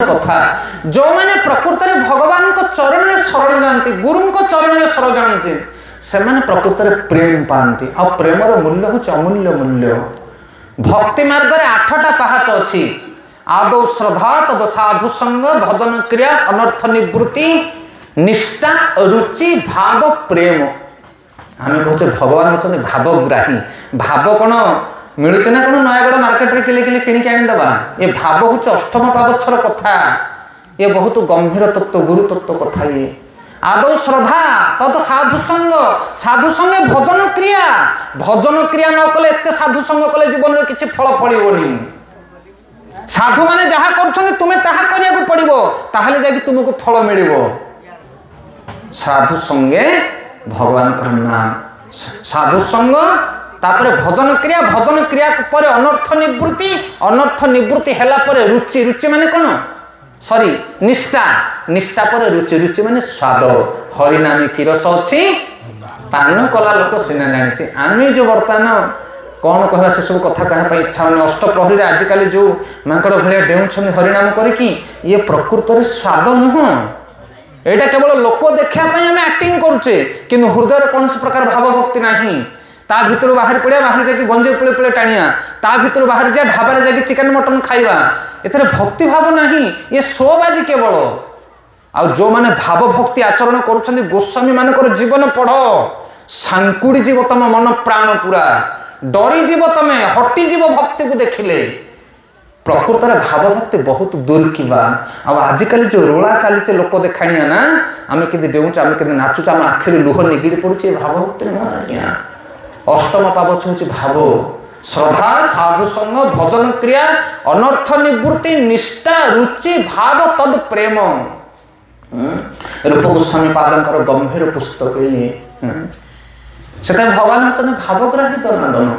कथा जो मैंने प्रकृत में भगवान को चरण में शरण जाती गुरु को चरण में शरण जाती से मैंने प्रकृत में प्रेम पाती आ प्रेमर मूल्य हूँ अमूल्य मूल्य। भक्ति मार्ग में 8टा पहाच अच्छी आदौ श्रद्धा तद साधु संग भजन क्रिया अनर्थ निवृत्ति निष्ठा रुचि भाव प्रेम। आम कहे भगवान होती भावग्राही भाव कौन मिलूचे ना कौन नयागढ़ मार्केट रे किले किले किणी आनीदबा ये भाव हूँ अष्टम पावच्छर कथा ये बहुत गंभीर तत्व गुरु तत्व कथा ये आदौ श्रद्धा तद साधु संगे भजन क्रिया न कले एते साधु संग कले जीवन में किसी फल फलिबनी। साधु माने जहाँ कर तुम्हें ताहा करिया पड़िबो ताहले जाके तुमको फल मिलिबो। साधु संगे भगवान का नाम साधु संग तापरे भजन क्रिया पर अनर्थ निवृत्ति हैला पर रुचि रुचि माने कौन सॉरी निष्ठा पर रुचि माने स्वाद हरिनामी की रस अच्छी पान कला लोक सीना जानी आम जो बर्तमान कौन कह से सब कथा कहना इच्छा होनी अष्टप्रहरी आजिकल जो माकड़ भाया डेउछन हरिनाम करी ये प्रकृत में स्वाद नुह यहाँ केवल लोक देखापी आम एक्टिंग करुचे कि हृदय कौन प्रकार भाव भक्ति नहीं ता भितर बाहर पड़िया बाहर जाकि गंजे पुले पुले टाणिया ता भितर बाहर जा ढाबार जाकि चिकेन मटन खाइबा एथरे भक्ति भाव नहीं ये शोबाजी केवल आ जो माने भाव भक्ति आचरण करुछन्ति गोस्वामी मानकर जीवन पढ़ सांकुड़ी जीव तम मन प्राण पूरा डरी जीव तमे हटी जीव भक्ति को देखिले। प्रकृत में भाव भक्ति बहुत दूर की बात आजिकल जो रोला चली लोक देखाणिया ना आम कि डेउच आम कि नाचुच आम आखिर लुह निगिरी पड़ुचे भाव भक्ति नुह आज्ञा। अष्टम पावच हूँ भाव श्रद्धा साधु संग भजन क्रिया अनर्थ निवृत्ति निष्ठा रुचि भाव तद प्रेम। रूप गोस्वामी पादंकर गंभीर पुस्तक ये से भगवान होते भावग्राही दनादन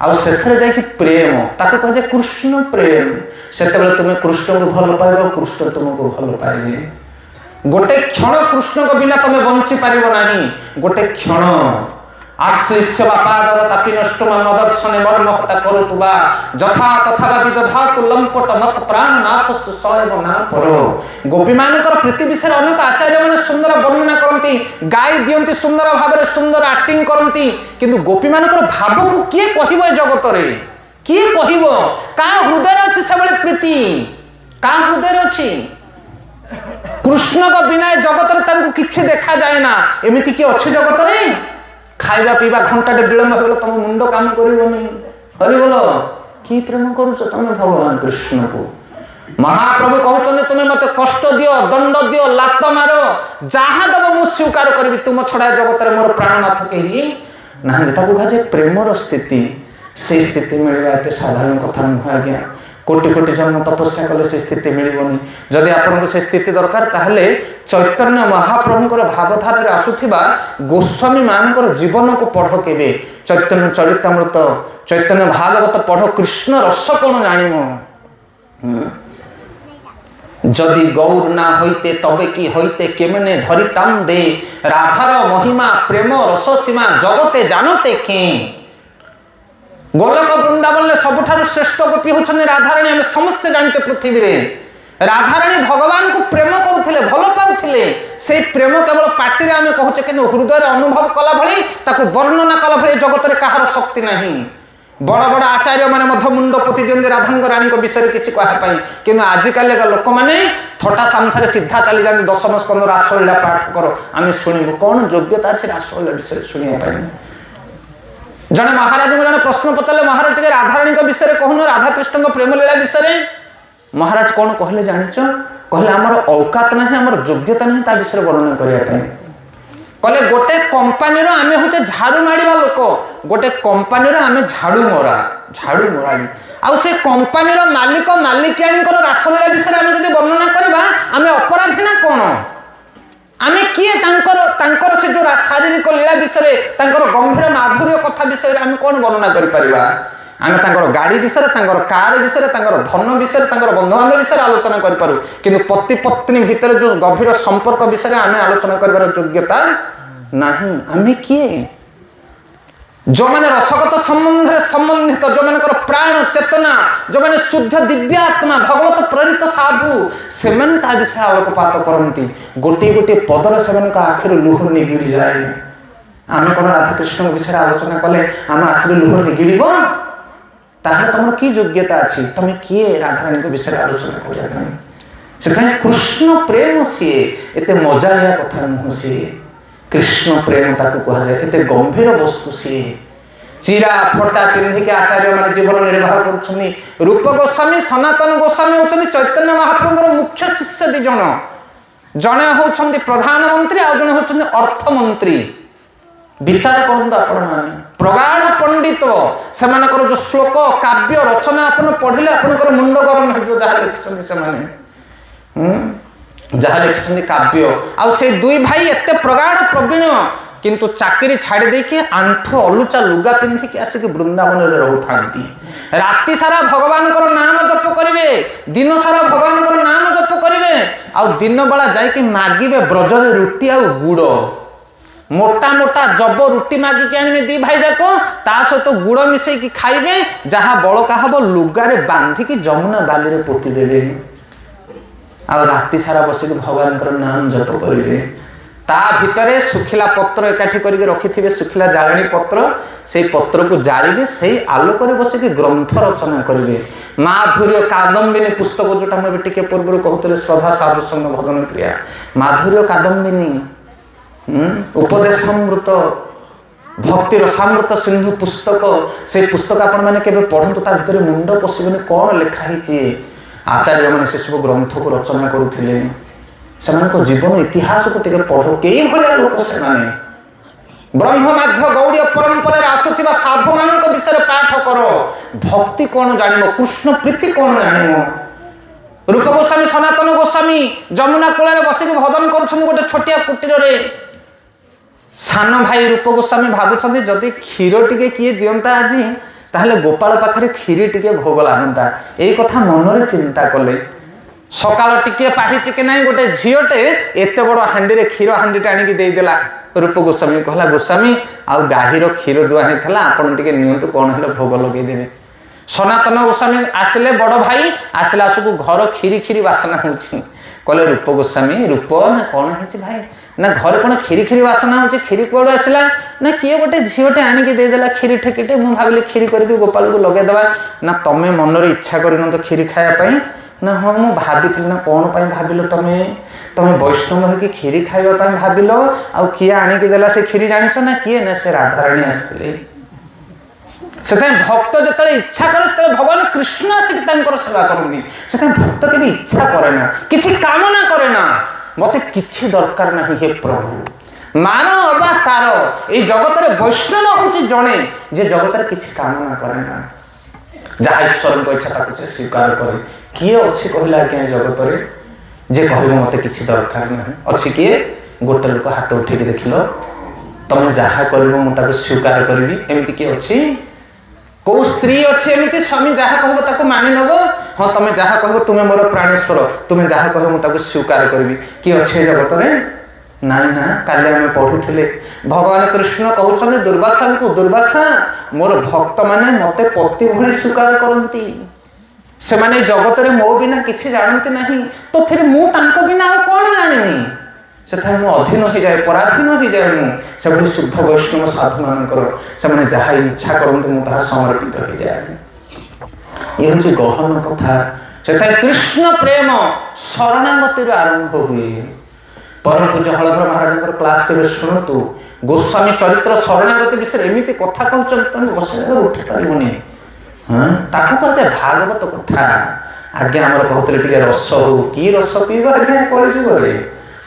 आ शेष जाकि प्रेम ताको कहे कृष्ण प्रेम से तुम्हें कृष्ण को भल पाइब कृष्ण तुमको भल पाइबे। गोटे क्षण कृष्ण को बिना तुम्हें बंची पार नहीं गोटे क्षण आश्लिष्य बापादर तापी नष्ट मदर्शन मर्म हता करुतुबा जथा तथा विदधातु लंपट मत प्राण नाथस्तु सएव ना परो। गोपी मानकर प्रीति विषय अनेक आचार्य माने सुंदर वर्णना करती गाई दियंती सुंदर भाव में सुंदर एक्टिंग करती किंतु गोपी मानकर भाव को किए कहबो जगत रे किए कहबो का हृदय अछि सबले प्रीति का हृदय अछि कृष्ण का बिना जगत रे तांको किछि देखा जाए ना एमिति कि अछि जगत रे खाइबा पीवा घंटाटे विलंब हो तुम मुंड काम कर हरि बोल कि प्रेम करुच तुम भगवान कृष्ण को। महाप्रभु कहते तुम्हें मत कष्ट दियो दंड दियो लात मारो जहाँ दब मु स्वीकार करी तुम छड़ा जगत में मोर प्राणनाथ कही ना कहे प्रेमर स्थिति से स्थिति मिलवा एत साधारण कथा नुह आज्ञा। कोटि कोटि जन्म तपस्या कले से स्थिति मिलबनी जदि आपको से स्थिति दरकार ताहले चैतन्य महाप्रभुकर भावधारा आसुथिबा गोस्वामी मानकर जीवन को पढ़ केबे चैतन्य चरितामृत चैतन्य भागवत पढ़ कृष्ण रस कौन जानिमो। जदि गौर ना होइते तबे कि होइते केमने धरिताम दे राधार महिमा प्रेम रस सीमा जगते जानते के। गोलक वृंदावन में सबुठारु श्रेष्ठ गोपी होछने राधाराणी आम समस्ते जानिचे पृथ्वी रे राधाराणी भगवान को प्रेम करुथिले भल पाउथिले से प्रेम केवल पार्टी रे आमे कहूचे कि हृदय अनुभव कला भली ताको वर्णना कला भली जगत रे कहार शक्ति नहीं। बड़ बड़ आचार्य माने मध्य मुंड पोति दियंती राधांग रानी को विषय किछि कहै पई किंतु आजिकल लोक माने थटा सामथारे सीधा चली जाती दशम स्कंद रासलीला पाठ करो आमे सुनिबो कौन योग्यता अछि रासलीला विषय सुनिया पई। जने महाराज को जने प्रश्न पचारे महाराज टे राधाराणी विषय कहून राधा कृष्ण प्रेम लीला विषय महाराज कौन कहले जानिच कहले आमर औकात नहीं आमर योग्यता नहीं ता विषय वर्णना करने कहले गोटे कंपानी आमे होचे झाड़ू मारिबा लोक गोटे कंपानी आमे झाड़ू मराड़ी आ से कंपानी मालिक मालिकियानकर रासलीला विषय आमे जदि वर्णना करबा आमे अपराधी ना कौन आमे किए तांकर से जो शारीरिक लीला विषय तांकर गंभीर माधुर्य कथा विषय आमे कौन वर्णना करि परिबा। आमे तांकर गाड़ी विषय तांकर कार विषय तांकर धन विषय तांकर बंधु बांधव विषय आलोचना करि पारु किंतु पति पत्नी भितर जो गंभीर संपर्क विषय आमे आलोचना करिवार योग्यता नहीं। आमे किए जो मैंने रसगत संबंध संबंधित जो मैंने प्राण चेतना जो मैंने शुद्ध दिव्यात्मा भगवत प्रेरित साधु से विषय आलोकपात करती गोटे गोटे पदर से आखिर लुह निगिड़ी जाए। आम कौन राधाकृष्ण विषय आलोचना कले आम आखिर लुह निगिड़ ताहले तुम कि योग्यता अच्छी तुम किए राधाराणी विषय आलोचना करने कृष्ण प्रेम सी एत मजालिया कथा नुह सी कृष्ण प्रेम ताकू कह जाए एत गंभीर वस्तु सी चिरा फटा पिंधिक आचार्य मान जीवन निर्वाह कर रूप गोस्वामी सनातन गोस्वामी होती चैतन्य महाप्रभुर मुख्य शिष्य दी जन जड़े होती प्रधानमंत्री आ जड़े होती अर्थमंत्री विचार करते आपण मैंने प्रगाढ़ पंडित से जो श्लोक काव्य रचना आप पढ़िले आपंकर मुंड गरम हो जहाँ लिखिं से जहाँ लिखिं काव्य आ से दुई भाई एत प्रगाढ़ प्रवीण किंतु चाकरी छाड़ी देके आंठु अलुचा लुगा पिंधिक आसिक वृंदावन रोता राति सारा भगवान नाम जप करेंगे दिन सारा भगवान नाम जप करेंगे आ दिन बेला जाकि मागिबे ब्रजर रुटी आ गुड़ मोटा मोटा जब रुटी मागिक आने दी भाई जाक ता सहित गुड़ मिसेकी खाइबे जहाँ बड़का हम लुगारे बांधिकी जमुना बाली रे पोती देवे आ राति सारा बसिक भगवान नाम जप करेंगे ता भितरे सुखिला पत्र एकाठी करके रखिथिबे सुखिला जाळणी पत्र से पत्र को जाळिबे से आलोक रे बसिक ग्रंथ रचना करेंगे माधुर्य कादम्बिनी पुस्तक जोटा हम टिके पूर्व कहते श्रद्धा साधु संग भजन क्रिया माधुर्य कादम्बिनी उपदेशामृत भक्ति रसामृत सिंधु पुस्तक से पुस्तक आपण मैंने केबे पढ़ंतु ता भितर मुंड पशिबनी कौन लिखा हिची आचार्य मैंने से सब ग्रंथ को रचना करुथिले से जीवन इतिहास को टिके पढ़ो कई भाया लोक से ब्रह्ममाध्य गौड़ीय परंपरा आसुथिबा साधु मान विषय पाठ कर भक्ति कौन जान कृष्ण प्रीति कौन जान रूप गोस्वामी सनातन गोस्वामी जमुना कूल बसिक भजन कर गोटे छोटिया कुटीर सान भाई रूप गोस्वामी भावुं जदि क्षीर टिके किए दिंता आज ताहले गोपाल पाखे क्षीरी टिके भोग लागता यही कथा मन चिंता कले सकाल टिके पाहिची कि नहीं गोटे झीटे एत बड़ हाँडी क्षीर हाँडीटे आणिकी देदेला रूप गोस्वामी कहला गोस्वामी आउ गाहीर क्षीर दुआनी था आपड़ टे नियंतु कौन है भोग लगेदेवे सनातन गोस्वामी आसिले बड़ भाई आसिला आसकू घर क्षीरी क्षीरी बासना होची कहले रूप गोस्वामी रूप ना कौन है भाई ना घर कौन क्षीरी क्षीरी बासना हो क्षीरी कौड़ आसला ना किए गोटे झीटे आणिकी देदेला क्षीरी ठेकीटे मुझे भाविली क्षीरी करके गोपाल को लगेदेवा ना तुम्हें मन इच्छा कर तो क्षीरी खायापाई ना हाँ मुझे भाभी ना कौन भाविल तुम्हें तुम्हें वैष्णव है कि क्षीरी खाइबा भाविल आउ किए आणिकी देला से क्षीरी जानिछ ना किए ना से राधाराणी आसते से भक्त जो इच्छा करे भगवान कृष्ण आसिक सेवा करनी से भक्त के इच्छा करे ना किसी कामना करे ना मत किसी दरकार ना हे प्रभु मान अबा तार ये जगत वैष्णव हूँ जड़े जे जगत किसी कामना करे ना जहाँ ईश्वर को इच्छा ताको स्वीकार करे किए अच्छी कहला आज्ञा जगत जे कह मत किसी दरकार ना अच्छी किए गोटे लोक हाथ उठे देख लो तुम जहाँ कर मुझे स्वीकार करी एमती किए अच्छी कौ स्त्री अच्छी एमती स्वामी जहाँ कह मानि नब हाँ तुम जहाँ कह तुम्हें मोर प्राणेश्वर तुम्हें जहाँ कह मुझे स्वीकार करी किए अच्छे जगत नाई ना काली आम पढ़ुले भगवान कृष्ण कहते दुर्वासा को दुर्वासा मोर भक्त माने मते पति भली स्वीकार करती से माने जगत रे मो बिना किसी जानती नहीं तो फिर मु तांको बिना आ कौन जानी से अधीन हो जाए पराधीन हो जाए मुझे से शुद्ध वैष्णव साधु मानकर से जहाँ इच्छा करते मुझे समर्पित हो जाए ये हूँ गहन कथा से कृष्ण प्रेम शरणागति आरंभ हुए परम पूज्य हलधर महाराज क्लास के शुणु गोस्वामी चरित्र शरणागति विषय एमती कथा कहते तुम बस उठी पारनी हाँ कहे भागवत कथा आज्ञा आम कहते रस हो कि रस पीवा आज्ञा कलजुगे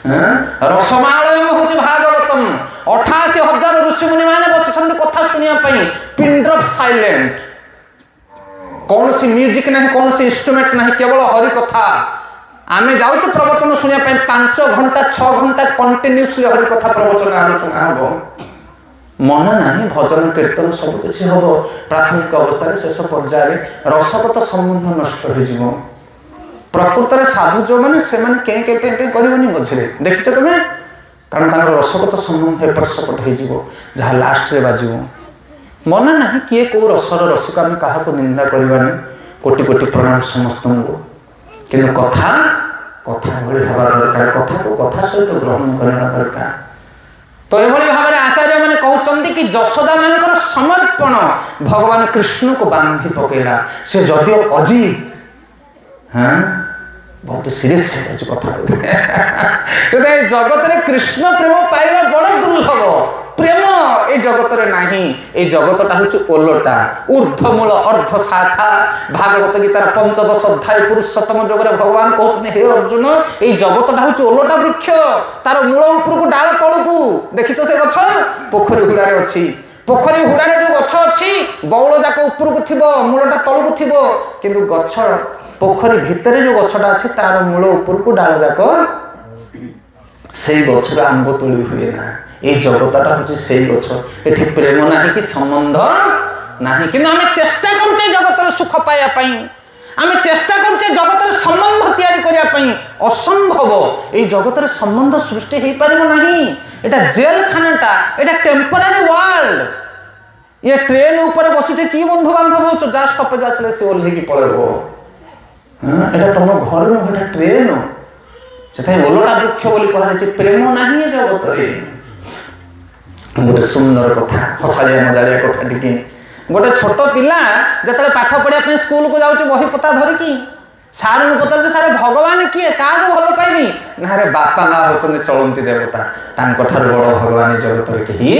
रसमालयम हूँ भागवतम 88,000 ऋषिमुनि मैंने बस कथा शुणापी पिन ड्रॉप साइलेंट कौन सी म्यूजिक नहीं कौन सी इंस्ट्रूमेंट नहीं केवल हरि कथा आमे जाऊँ प्रवचन शुणापी 5 घंटा 6 घंटा कंटिन्यूसली हरि कथा प्रवचन आलोचना हम मन ना भजन कीर्तन सबकि हम प्राथमिक अवस्था शेष पर्यायर रसगत संबंध नष्ट हो प्रकृत में साधु जो मैंने से करनी मझे देखिच तुम्हें कारण रसगत संबंध एपट सेपट हो जहाँ लास्ट रे बाजिब ମନା ନାହିଁ କିଏ କୋଉ ରସର ରସିକ ଆମେ କାହାକୁ ନିନ୍ଦା କରିବାନି। କୋଟି କୋଟି ପ୍ରଣାମ ସମସ୍ତଙ୍କୁ। କିନ୍ତୁ କଥା ଭଳି ହେବା ଦରକାର, କଥାକୁ କଥା ସହିତ ଗ୍ରହଣ କରିବା ଦରକାର। ତ ଏଭଳି ଭାବରେ ଆଚାର୍ଯ୍ୟ ମାନେ କହୁଛନ୍ତି କି ଯଶୋଦା ମାଙ୍କର ସମର୍ପଣ ଭଗବାନ କୃଷ୍ଣକୁ ବାନ୍ଧି ପକେଇଲା। ସେ ଯଦିଓ ଅଜିତ, ବହୁତ ସିରିୟସ୍ ହେଇଯାଉଛି କଥା। ଜଗତରେ କୃଷ୍ଣ ପ୍ରେମ ପାଇବା ବଡ଼ ଦୁର୍ଲଭ। ପ୍ରେମ এই ଜଗତରେ ନାହିଁ। এই ଜଗତଟା ହଉଛି ଓଲଟା, ঊର୍ଦ୍ଧ୍ୱମୂଳ ଅର୍ଦ୍ଧ ଶାଖା। ଭାଗବତ ଗୀତାର 15 ଅଧ୍ୟାୟ ପୁରୁଷୋତ୍ତମ ଯୋଗରେ ଭଗବାନ କହୁଛନ୍ତି, ହେ ଅର୍ଜୁନ, এই ଜଗତଟା ହଉଛି ଓଲଟା ବୃକ୍ଷ। ତାର ମୂଳ ଉପରକୁ ଡାଳ ତଳକୁ। ଦେଖିଛ ସେ ଗଛ? ପୋଖରୀ ହୁଡ଼ାରେ ଅଛି। ପୋଖରୀ ହୁଡ଼ାରେ ଯୋଉ ଗଛ ଅଛି ବଉଳ ଯାକ ଉପରକୁ ଥିବ, ମୂଳଟା ତଳକୁ ଥିବ। କିନ୍ତୁ ଗଛ ପୋଖରୀ ଭିତରେ ଯୋଉ ଗଛଟା ଅଛି ତାର ମୂଳ ଉପରକୁ ଡାଳ ଯାକ, ସେଇ ଗଛରେ ଆମ୍ବ ତୋଳି ହୁଏ ନା। এই জগতটা হচ্ছে সেই গছ। এটি প্রেম ନାହିଁ କି সম্বন্ধ ନାହିଁ। কিন্তু ଆମେ ଚେଷ୍ଟା କରୁଛେ ଜଗତରେ ସୁଖ ପାଇବା ପାଇଁ, ଆମେ ଚେଷ୍ଟା କରୁଛେ ଜଗତରେ ସମ୍ବନ୍ଧ ତିଆରି କରିବା ପାଇଁ। ଅସମ୍ଭବ। এই ଜଗତରେ ସମ୍ବନ୍ଧ ସୃଷ୍ଟି ହେଇପାରିବ ନାହିଁ। এটা ଜେଲଖାନାଟା, এটা টেম্পোরারি ওয়ার্ল্ড। ଇଏ ଟ୍ରେନ ଉପରେ ବସିছে, କି ବନ୍ଧୁ ବାନ୍ଧବ ହଉଛ, ଯା ଷ୍ଟପେଜ ଆସିଲେ ସେ ଓହ୍ଲେଇକି ପଳେଇବ। এটা ତମ ଘର ନୁହଁ, এটা ଟ୍ରେନ। ସେଥିପାଇଁ ଓଲଟା ବୃକ୍ଷ ବୋଲି କୁହାଯାଇଛି। ପ୍ରେମ ନାହିଁ ଏ ଜଗତରେ। ଗୋଟେ ସୁନ୍ଦର କଥା, ହସାଳିଆ ମଜାଳିଆ କଥା ଟିକେ। ଗୋଟେ ଛୋଟ ପିଲା ଯେତେବେଳେ ପାଠ ପଢିବା ପାଇଁ ସ୍କୁଲକୁ ଯାଉଛି ବହି ପତା ଧରିକି, ସାରଙ୍କୁ ପଚାରୁଛି, ସାର୍ ଭଗବାନ କିଏ, କାହାକୁ ଭଲ ପାଇବି? ନା ରେ ବାପା ମା ହଉଛନ୍ତି ଚଳନ୍ତି ଦେବତା, ତାଙ୍କ ଠାରୁ ବଡ ଭଗବାନ ଏ ଜଗତରେ କେହି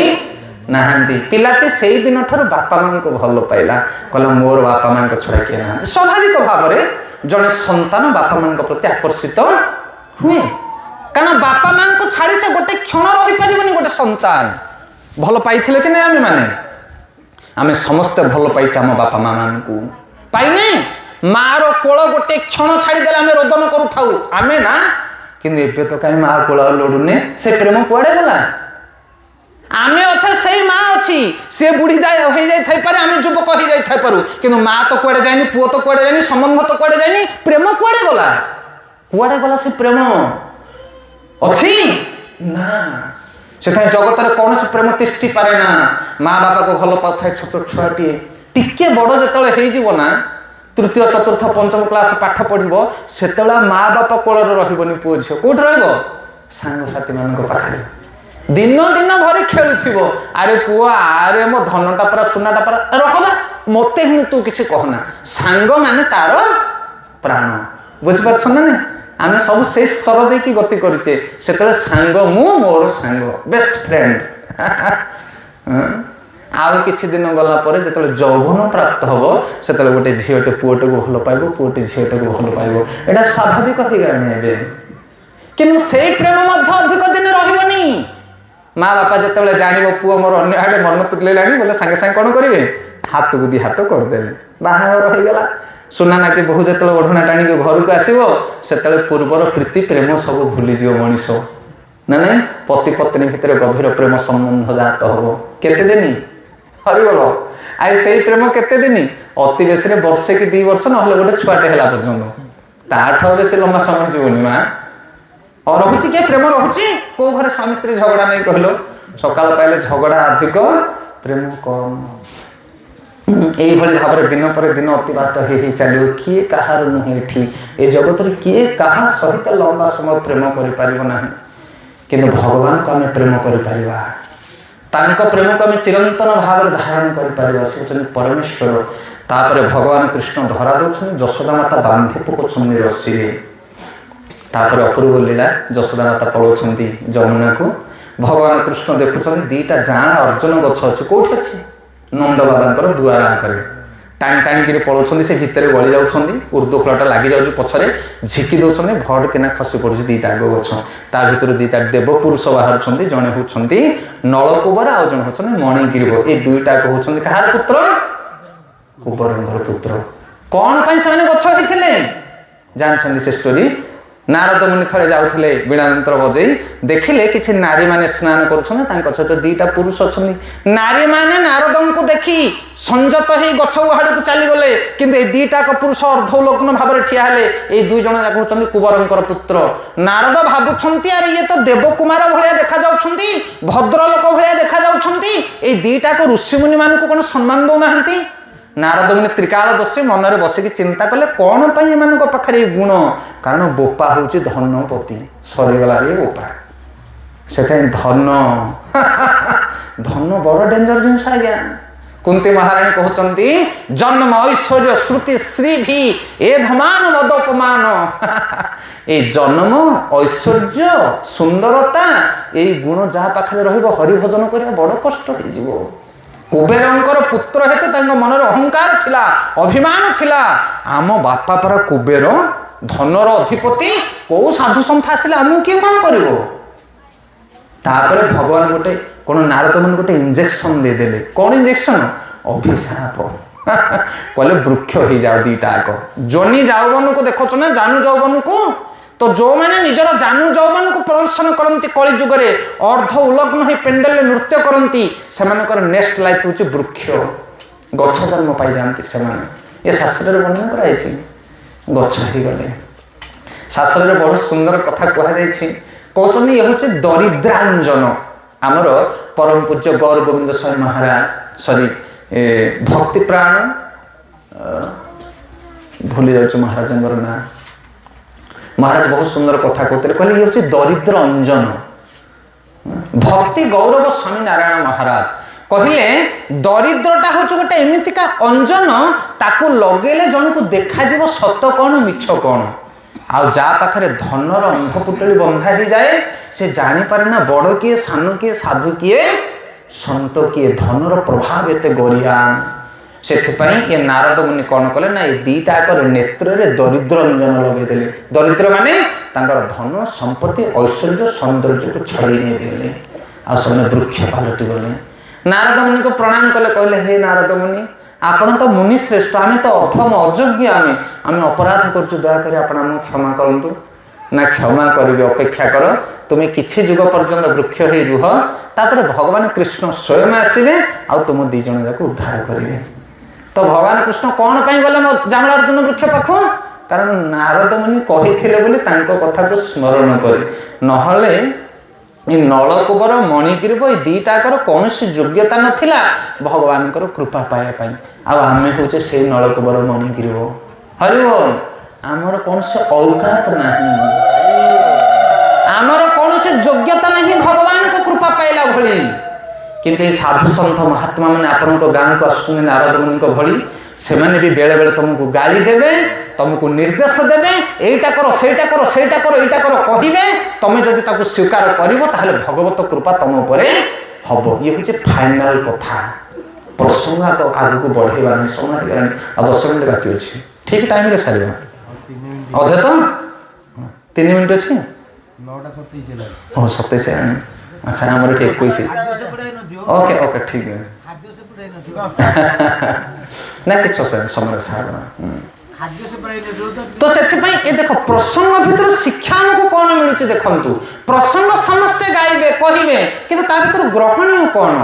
ନାହାନ୍ତି। ପିଲାଟି ସେଇ ଦିନ ଠାରୁ ବାପା ମାଙ୍କୁ ଭଲ ପାଇଲା, କହିଲା ମୋର ବାପା ମାଙ୍କ ଛଡା କିଏ ନାହାନ୍ତି। ସ୍ୱାଭାବିକ ଭାବରେ ଜଣେ ସନ୍ତାନ ବାପା ମାଙ୍କ ପ୍ରତି ଆକର୍ଷିତ ହୁଏ, କାରଣ ବାପା ମାଙ୍କୁ ଛାଡି ସେ ଗୋଟେ କ୍ଷଣ ରହିପାରିବନି। ଗୋଟେ ସନ୍ତାନ ଭଲ ପାଇଥିଲେ କି ନାଇଁ? ଆମେ ସମସ୍ତେ ଭଲ ପାଇଛେ ଆମ ବାପା ମା ମାନଙ୍କୁ, ପାଇନେ? ମାର କୋଳ ଗୋଟେ କ୍ଷଣ ଛାଡ଼ିଦେଲେ ଆମେ ରୋଦନ କରୁଥାଉ, ଆମେ ନା। କିନ୍ତୁ ଏବେ ତ କାହିଁ ମା କୋଳ ଲୋଡୁନେ, ସେ ପ୍ରେମ କୁଆଡେ ଗଲା? ଆମେ ଅଛେ, ସେଇ ମା ଅଛି, ସେ ବୁଢୀ ହେଇଯାଇଥାଇପାରେ, ଆମେ ଯୁବକ ହେଇଯାଇଥାଇପାରୁ, କିନ୍ତୁ ମା ତ କୁଆଡେ ଯାଇନି, ପୁଅ ତ କୁଆଡେ ଯାଇନି, ସମ୍ବନ୍ଧ ତ କୁଆଡେ ଯାଇନି। ପ୍ରେମ କୁଆଡେ ଗଲା? କୁଆଡେ ଗଲା ସେ ପ୍ରେମ? ଅଛି ନା। ସେଥିପାଇଁ ଜଗତରେ କୌଣସି ପ୍ରେମ ତିଷ୍ଠି ପାରେ ନା। ମା ବାପାକୁ ଭଲ ପାଉଥାଏ ଛୋଟ ଛୁଆଟିଏ, ଟିକେ ବଡ ଯେତେବେଳେ ହେଇଯିବ ନା, ତୃତୀୟ ଚତୁର୍ଥ ପଞ୍ଚମ କ୍ଲାସ ପାଠ ପଢିବ, ସେତେବେଳେ ମା ବାପା କୋଳରେ ରହିବନି। ପୁଅ ଝିଅ କୋଉଠି ରହିବ? ସାଙ୍ଗସାଥି ମାନଙ୍କ ପାଖରେ ଦିନ ଦିନ ଭରି ଖେଳୁଥିବ। ଆରେ ପୁଅ, ଆରେ ମୋ ଧନଟା ପରା, ସୁନାଟା ପରା, ରହବା, ମତେ ହିଁ ତୁ କିଛି କହନା। ସାଙ୍ଗମାନେ ତାର ପ୍ରାଣ। ବୁଝିପାରୁଛ ନା ନାଇଁ? ଆମେ ସବୁ ସେଇ ସ୍ତର ଦେଇକି ଗତି କରୁଛେ। ସେତେବେଳେ ସାଙ୍ଗ, ମୁଁ ମୋର ସାଙ୍ଗ, ବେଷ୍ଟ ଫ୍ରେଣ୍ଡ। ଆଉ କିଛି ଦିନ ଗଲା ପରେ ଯେତେବେଳେ ଯୌବନ ପ୍ରାପ୍ତ ହବ, ସେତେବେଳେ ଗୋଟେ ଝିଅଟେ ପୁଅଟାକୁ ଭଲ ପାଇବ, ପୁଅଟେ ଝିଅଟାକୁ ଭଲ ପାଇବ। ଏଇଟା ସ୍ୱାଭାବିକ ହେଇଗଲାଣି ଏବେ। କିନ୍ତୁ ସେଇ ପ୍ରେମ ମଧ୍ୟ ଅଧିକ ଦିନ ରହିବନି। ମା ବାପା ଯେତେବେଳେ ଜାଣିବ ପୁଅ ମୋର ଅନ୍ୟ ଆଡେ ମନ ତୁଲେଇଲାଣି, ବୋଲେ ସାଙ୍ଗେ ସାଙ୍ଗେ କଣ କରିବେ? ହାତକୁ ଦି ହାତ କରିଦେବେ, ବାହାଘର ହେଇଗଲା। ସୁନା ନାକି ବୋହୁ ଯେତେବେଳେ ଓଢ଼ଣା ଟାଣିକି ଘରକୁ ଆସିବ, ସେତେବେଳେ ପୂର୍ବର ପ୍ରୀତି ପ୍ରେମ ସବୁ ଭୁଲିଯିବ ମଣିଷ, ନା ନାଇଁ? ପତି ପତ୍ନୀ ଭିତରେ ଗଭୀର ପ୍ରେମ ସମ୍ବନ୍ଧ ଜାତ ହବ। କେତେ ଦିନ? ହରିବଲ। ଆଉ ସେଇ ପ୍ରେମ କେତେ ଦିନ? ଅତି ବେଶୀରେ ବର୍ଷେ କି 2 ବର୍ଷ, ନହେଲେ ଗୋଟେ ଛୁଆଟେ ହେଲା ପର୍ଯ୍ୟନ୍ତ। ତାଠୁ ବେଶୀ ଲମ୍ବା ସମୟ ଯିବନି ମା। ରହୁଛି କିଏ ପ୍ରେମ ରହୁଛି? କୋଉ ଘରେ ସ୍ୱାମୀ ସ୍ତ୍ରୀ ଝଗଡା ନେଇ କହିଲ? ସକାଳ ପାଇଲେ ଝଗଡା ଅଧିକ, ପ୍ରେମ କମ। এইভাবে ভাবে দিন পরে দিন অতিবাহিত হয়ে চালিব। কিଏ কাহার নুহে এଠି এই জগତରେ কিଏ কাহা সহিত লম্বা সময় প্রেম କରିପାରିବ ନାହିଁ, କିନ୍ତୁ ଭଗବାନଙ୍କୁ ଆମେ ପ୍ରେମ କରିପାରିବା। ତାଙ୍କ ପ୍ରେମକୁ ଆମେ ଚିରନ୍ତନ ଭାବରେ ଧାରଣ କରିପାରିବା। ସେ ହେଉଛନ୍ତି ପରମେଶ୍ୱର। ତାପରେ ଭଗବାନ କୃଷ୍ଣ ଧରା ଦେଉଛନ୍ତି, ଯଶୋଦା ମାତା ବାନ୍ଧି ପକାଉଛନ୍ତି ରସିରେ। ତାପରେ ଅପୂର୍ବ ଲୀଳା, ଯଶୋଦା ମାତା ପଳାଉଛନ୍ତି ଯମୁନାକୁ। ଭଗବାନ କୃଷ୍ଣ ଦେଖୁଛନ୍ତି ଦିଟା ଜାଆଁଳା ଅର୍ଜୁନ ଗଛ ଅଛି। କୋଉଠି ଅଛି? ନନ୍ଦ ବାବାଙ୍କର ଦୁଆର ଆଗରେ। ଟାଣି ଟାଣିକିରି ପଳାଉଛନ୍ତି, ସେ ଭିତରେ ଗଳି ଯାଉଛନ୍ତି, ଉର୍ଦ୍ଦୁ ଫୁଲଟା ଲାଗି ଯାଉଛି ପଛରେ, ଝିକି ଦେଉଛନ୍ତି, ଭଡ଼ କିନା ଖସି ପଡୁଛି ଦିଟା ଆଗ ଗଛ। ତା ଭିତରୁ ଦିଟା ଦେବ ପୁରୁଷ ବାହାରୁଛନ୍ତି, ଜଣେ ହଉଛନ୍ତି ନଳକୁବର, ଆଉ ଜଣେ ହଉଛନ୍ତି ମଣିଗିରିବ। ଏଇ ଦୁଇଟା ହଉଛନ୍ତି କାହାର ପୁତ୍ର? କୁବରଙ୍କର ପୁତ୍ର। କଣ ପାଇଁ ସେମାନେ ଗଛ ହେଇଥିଲେ ଜାଣିଛନ୍ତି ସେ ଷ୍ଟୋରି? ନାରଦ ମୁନି ଥରେ ଯାଉଥିଲେ ବୀଣା ଯନ୍ତ୍ର ବଜେଇ, ଦେଖିଲେ କିଛି ନାରୀମାନେ ସ୍ନାନ କରୁଛନ୍ତି, ତାଙ୍କ ସହିତ ଦିଟା ପୁରୁଷ ଅଛନ୍ତି। ନାରୀମାନେ ନାରଦଙ୍କୁ ଦେଖି ସଂଯତ ହେଇ ଗଛ ଗୁହାଡ଼କୁ ଚାଲିଗଲେ, କିନ୍ତୁ ଏଇ ଦିଟାକ ପୁରୁଷ ଅର୍ଦ୍ଧଉଲଗ୍ନ ଭାବରେ ଠିଆ ହେଲେ। ଏଇ ଦୁଇ ଜଣ ଯାକ ହେଉଛନ୍ତି କୁବରଙ୍କର ପୁତ୍ର। ନାରଦ ଭାବୁଛନ୍ତି ଆରେ ଇଏ ତ ଦେବକୁମାର ଭଳିଆ ଦେଖାଯାଉଛନ୍ତି, ଭଦ୍ରଲୋକ ଭଳିଆ ଦେଖାଯାଉଛନ୍ତି, ଏଇ ଦିଟାକ ଋଷିମୁନି ମାନଙ୍କୁ କ'ଣ ସମ୍ମାନ ଦଉନାହାନ୍ତି? ନାରଦ ମୁନି ତ୍ରିକାଳଦର୍ଶୀ ମନରେ ବସିକି ଚିନ୍ତା କଲେ, କ'ଣ ପାଇଁ ଏମାନଙ୍କ ପାଖରେ ଏଇ ଗୁଣ? କାରଣ ବୋପା ହେଉଛି ଧନପତି, ସରିଗଲା ରେ ବୋପା। ସେଥିପାଇଁ ଧନ ବଡ଼ ଡେଞ୍ଜର ଜିନିଷ ଆଜ୍ଞା। କୁନ୍ତୀ ମହାରାଣୀ କହୁଛନ୍ତି, ଜନ୍ମ ଐଶ୍ୱର୍ଯ୍ୟ ଶ୍ରୁତି ଶ୍ରୀ ଭି ଏ ଧମାନ ମଦପମାନ। এই ଜନ୍ମ ଐଶ୍ୱର୍ଯ୍ୟ ସୁନ୍ଦରତା ଏଇ ଗୁଣ ଯାହା ପାଖରେ ରହିବ, ହରିଭଜନ କରିବା ବଡ଼ କଷ୍ଟ ହେଇଯିବ। କୁବେରଙ୍କର ପୁତ୍ର ହେତୁ ତାଙ୍କ ମନରେ ଅହଙ୍କାର ଥିଲା, ଅଭିମାନ ଥିଲା। ଆମ ବାପା ପରା କୁବେର, ଧନର ଅଧିପତି, କୋଉ ସାଧୁ ସନ୍ଥ ଆସିଲେ ଆମକୁ କିଏ କ'ଣ କରିବ? ତାପରେ ଭଗବାନ କ'ଣ ନାରଦ ମୁନି ଗୋଟେ ଇଞ୍ଜେକ୍ସନ ଦେଇଦେଲେ। କ'ଣ ଇଞ୍ଜେକ୍ସନ? ଅଭିଶାପ। କହିଲେ ବୃକ୍ଷ ହେଇଯାଉ ଦିଟାକ। ଜନି ଯୌବନକୁ ଦେଖୁଛ ନା, ଜାନୁ ଯୌବନକୁ, ତ ଯେଉଁମାନେ ନିଜର ଜାନୁ ଯୌବନକୁ ପ୍ରଦର୍ଶନ କରନ୍ତି କଳି ଯୁଗରେ, ଅର୍ଦ୍ଧ ଉଲଗ୍ନ ହୋଇ ପେଣ୍ଡେଲରେ ନୃତ୍ୟ କରନ୍ତି, ସେମାନଙ୍କର ନେକ୍ସଟ ଲାଇଫ ହେଉଛି ବୃକ୍ଷ, ଗଛ ଜନ୍ମ ପାଇଯାଆନ୍ତି ସେମାନେ। ଏ ଶାସ୍ତ୍ରରେ ବର୍ଣ୍ଣନା କରାଯାଇଛି। ଗଛ ହେଇଗଲେ ଶାସ୍ତ୍ରରେ ବଡ଼ ସୁନ୍ଦର କଥା କୁହାଯାଇଛି। କହୁଛନ୍ତି ଇଏ ହେଉଛି ଦରିଦ୍ରାଞ୍ଜନ। ଆମର ପରମ ପୂଜ୍ୟ ଗୌର ଗୋବିନ୍ଦ ସ୍ୱାମୀ ମହାରାଜ, ଭକ୍ତି ପ୍ରାଣ, ଭୁଲି ଯାଉଛି ମହାରାଜଙ୍କର ନାଁ। ମହାରାଜ ବହୁତ ସୁନ୍ଦର କଥା କହୁଥିଲେ, କହିଲେ ଇଏ ହେଉଛି ଦରିଦ୍ର ଅଞ୍ଜନ। ଭକ୍ତି ଗୌରବ ସ୍ୱାମୀ ନାରାୟଣ ମହାରାଜ କହିଲେ ଦରିଦ୍ରଟା ହେଉଛି ଗୋଟେ ଏମିତିକା ଅଞ୍ଜନ, ତାକୁ ଲଗେଇଲେ ଜଣକୁ ଦେଖାଯିବ ସତ କ'ଣ ମିଛ କ'ଣ। ଆଉ ଯାହା ପାଖରେ ଧନର ଅନ୍ଧପୁଟଳି ବନ୍ଧା ହେଇଯାଏ, ସେ ଜାଣିପାରେ ନା ବଡ଼ କିଏ, ସାନ କିଏ, ସାଧୁ କିଏ, ସନ୍ତ କିଏ। ଧନର ପ୍ରଭାବ ଏତେ ଗରିଆ। ସେଥିପାଇଁ ଏ ନାରଦ ମୁନି କ'ଣ କଲେ ନା, ଏ ଦିଟାକର ନେତ୍ରରେ ଦରିଦ୍ର ଅଞ୍ଜନ ଲଗେଇଦେଲେ। ଦରିଦ୍ର ମାନେ ତାଙ୍କର ଧନ ସମ୍ପତ୍ତି ଐଶ୍ୱର୍ଯ୍ୟ ସୌନ୍ଦର୍ଯ୍ୟକୁ ଛଡ଼େଇ ନେଇଦେଲେ, ଆଉ ସେମାନେ ବୃକ୍ଷ ପାଲଟି ଗଲେ। ନାରଦ ମୁନିକୁ ପ୍ରଣାମ କଲେ, କହିଲେ ହେ ନାରଦ ମୁନି, ଆପଣ ତ ମୁନି ଶ୍ରେଷ୍ଠ, ଆମେ ତ ଅଧମ ଅଯୋଗ୍ୟ, ଆମେ ଅପରାଧ କରୁଛୁ, ଦୟାକରି ଆପଣ ଆମକୁ କ୍ଷମା କରନ୍ତୁ। ନା କ୍ଷମା କରିବେ, ଅପେକ୍ଷା କର, ତୁମେ କିଛି ଯୁଗ ପର୍ଯ୍ୟନ୍ତ ବୃକ୍ଷ ହେଇ ରୁହ, ତାପରେ ଭଗବାନ କୃଷ୍ଣ ସ୍ୱୟଂ ଆସିବେ ଆଉ ତୁମ ଦି ଜଣ ଯାକ ଉଦ୍ଧାର କରିବେ। ତ ଭଗବାନ କୃଷ୍ଣ କ'ଣ ପାଇଁ ଗଲେ ଜାମଳାର୍ଜୁନ ବୃକ୍ଷ ପାଖକୁ? କାରଣ ନାରଦ ମୁନି କହିଥିଲେ ବୋଲି ତାଙ୍କ କଥାକୁ ସ୍ମରଣ କରି, ନହେଲେ ଏ ନଳକୂବର ମଣିଗିରିବ ଏ ଦିଟାକର କୌଣସି ଯୋଗ୍ୟତା ନଥିଲା ଭଗବାନଙ୍କର କୃପା ପାଇବା ପାଇଁ। ଆଉ ଆମେ ହେଉଛେ ସେଇ ନଳକୂବର ମଣିଗିରିବ। ହରିବୋଲ, ଆମର କୌଣସି ଔକାତ ନାହିଁ, ଆମର କୌଣସି ଯୋଗ୍ୟତା ନାହିଁ ଭଗବାନଙ୍କ କୃପା ପାଇଲା ଭଳି। କିନ୍ତୁ ଏ ସାଧୁ ସନ୍ଥ ମହାତ୍ମା ମାନେ ଆପଣଙ୍କ ଗାଁକୁ ଆସୁଛନ୍ତି ନାରଦ ମୁନିଙ୍କ ଭଳି, ସେମାନେ ବି ବେଳେ ବେଳେ ତମକୁ ଗାଳି ଦେବେ, ତମକୁ ନିର୍ଦ୍ଦେଶ ଦେବେ, ଏଇଟା କର, ସେଇଟା କର, ସେଇଟା କର, ଏଇଟା କର କହିବେ। ତମେ ଯଦି ତାକୁ ସ୍ୱୀକାର କରିବ ତାହେଲେ ଭଗବତ କୃପା ତମ ଉପରେ ହବ। ଇଏ ହେଉଛି ଫାଇନାଲ କଥା। ପ୍ରସଙ୍ଗ ଆଗକୁ ବଢ଼େଇବା ନାହିଁ, ସମୟ ହେଇଗଲାଣି, ଆଉ 10 ମିନିଟ୍ ବାକି ଅଛି। ଠିକ୍ ଟାଇମରେ ସାରିବା। ଅଧେ ତ 3 ମିନିଟ୍ ଅଛି। 27 ହେଲାଣି। ଆଚ୍ଛା, ଆମର ଏଠି 21। ଓକେ ଓକେ, ଠିକ୍ ଅଛି। ନା କିଛି ଅସୁବିଧା, ସମୟ ସାରିବା। ତ ସେଥିପାଇଁ ଏ ଦେଖ, ପ୍ରସଙ୍ଗ ଭିତରୁ ଶିକ୍ଷା ଆମକୁ କ'ଣ ମିଳୁଛି ଦେଖନ୍ତୁ। ପ୍ରସଙ୍ଗ ସମସ୍ତେ ଗାଇବେ, କହିବେ, କିନ୍ତୁ ତା ଭିତରୁ ଗ୍ରହଣୀୟ କ'ଣ?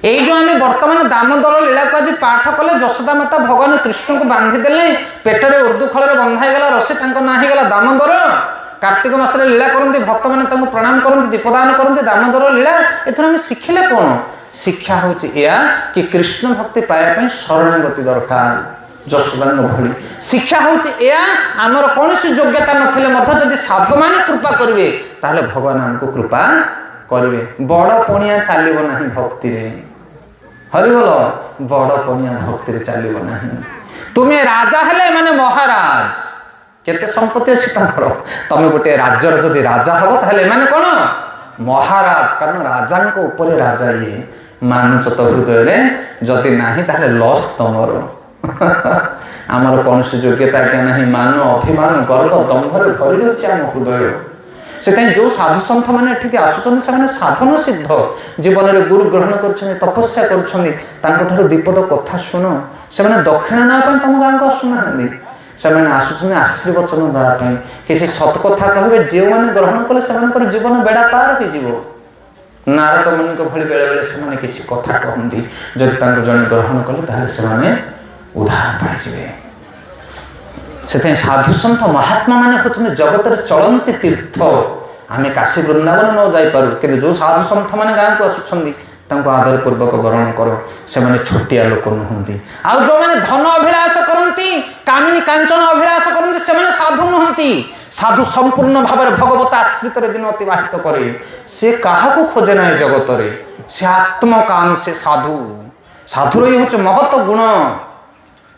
ଏଇ ଯେଉଁ ଆମେ ବର୍ତ୍ତମାନ ଦାମୋଦର ଲୀଳାକୁ ଆଜି ପାଠ କଲେ, ଯଶୋଦା ମାତା ଭଗବାନ କୃଷ୍ଣଙ୍କୁ ବାନ୍ଧିଦେଲେ, ପେଟରେ ଉର୍ଦ୍ଦୁ ଖଳରେ ବନ୍ଧା ହେଇଗଲା ରସି, ତାଙ୍କ ନାଁ ହେଇଗଲା ଦାମୋଦର। କାର୍ତ୍ତିକ ମାସରେ ଲୀଳା କରନ୍ତି, ଭକ୍ତମାନେ ତାଙ୍କୁ ପ୍ରଣାମ କରନ୍ତି, ଦୀପଦାନ କରନ୍ତି, ଦାମୋଦର ଲୀଳା। ଏଥିରୁ ଆମେ ଶିଖିଲେ କ'ଣ? ଶିକ୍ଷା ହେଉଛି ଏୟା କି କୃଷ୍ଣ ଭକ୍ତି ପାଇବା ପାଇଁ ଶରଣାଗତି ଦରକାର, ଯଶୋଦାଙ୍କ ଭଳି। ଶିକ୍ଷା ହେଉଛି ଏୟା, ଆମର କୌଣସି ଯୋଗ୍ୟତା ନଥିଲେ ମଧ୍ୟ ଯଦି ସାଧୁମାନେ କୃପା କରିବେ ତାହେଲେ ଭଗବାନ ଆମକୁ କୃପା କରିବେ। ବଡ଼ ପଣିଆ ଚାଲିବ ନାହିଁ ଭକ୍ତିରେ। ହରିବୋଲ, ବଡ଼ ପଣିଆ ଭକ୍ତିରେ ଚାଲିବ ନାହିଁ। ତୁମେ ରାଜା ହେଲେ ମାନେ ମହାରାଜ, କେତେ ସମ୍ପତ୍ତି ଅଛି ତମର, ତମେ ଗୋଟେ ରାଜ୍ୟର ଯଦି ରାଜା ହବ ତାହେଲେ ଏମାନେ କ'ଣ? ମହାରାଜ। କାରଣ ରାଜାଙ୍କ ଉପରେ ରାଜା ଇଏ। ମାନୁଛ ତ ହୃଦୟରେ, ଯଦି ନାହିଁ ତାହେଲେ ଲସ୍ ତମର। ଆମର କୌଣସି ଯୋଗ୍ୟତା ଆଜ୍ଞା ନାହିଁ। ମାନ, ଅଭିମାନ, ଗର୍ବ, ଦମ୍ଭରେ ଭରି ରହିଛି ଆମ ହୃଦୟ। ସେଥିପାଇଁ ଯେଉଁ ସାଧୁ ସନ୍ଥ ମାନେ ଏଠିକି ଆସୁଛନ୍ତି ସେମାନେ ସାଧନ ସିଦ୍ଧ, ଜୀବନରେ ଗୁରୁ ଗ୍ରହଣ କରୁଛନ୍ତି, ତପସ୍ୟା କରୁଛନ୍ତି। ତାଙ୍କଠାରୁ ବିପଦ କଥା ଶୁଣ। ସେମାନେ ଦକ୍ଷିଣା ନେବା ପାଇଁ ତମ ଗାଁକୁ ଆସୁନାହାନ୍ତି, ସେମାନେ ଆସୁଛନ୍ତି ଆଶୀର୍ବଚନ ଦେବା ପାଇଁ, କିଛି ସତ କଥା କହିବେ। ଯେଉଁମାନେ ଗ୍ରହଣ କଲେ ସେମାନଙ୍କର ଜୀବନ ବେଡ଼ା ପାର ହେଇଯିବ। ନାରଦ ମୁନିଙ୍କ ଭଳି ବେଳେବେଳେ ସେମାନେ କିଛି କଥା କହନ୍ତି, ଯଦି ତାଙ୍କୁ ଜଣେ ଗ୍ରହଣ କଲେ ତାହେଲେ ସେମାନେ ଉଦ୍ଧାର ପାଇଯିବେ। ସେଥିପାଇଁ ସାଧୁସନ୍ଥ ମହାତ୍ମା ମାନେ ହେଉଛନ୍ତି ଜଗତରେ ଚଳନ୍ତି ତୀର୍ଥ। ଆମେ କାଶୀ ବୃନ୍ଦାବନ ନ ଯାଇପାରୁ, କିନ୍ତୁ ଯେଉଁ ସାଧୁସନ୍ଥ ମାନେ ଗାଁକୁ ଆସୁଛନ୍ତି ତାଙ୍କୁ ଆଦରପୂର୍ବକ ବରଣ କର। ସେମାନେ ଛୋଟିଆ ଲୋକ ନୁହନ୍ତି। ଆଉ ଯେଉଁମାନେ ଧନ ଅଭିଳାଷ କରନ୍ତି, କାମିନୀ କାଞ୍ଚନ ଅଭିଳାଷ କରନ୍ତି, ସେମାନେ ସାଧୁ ନୁହନ୍ତି। ସାଧୁ ସମ୍ପୂର୍ଣ୍ଣ ଭାବରେ ଭଗବତ ଆଶ୍ରିତରେ ଦିନ ଅତିବାହିତ କରେ। ସେ କାହାକୁ ଖୋଜେ ନାହିଁ ଜଗତରେ, ସେ ଆତ୍ମକାମ, ସେ ସାଧୁ। ସାଧୁର ଇଏ ହେଉଛି ମହତ ଗୁଣ।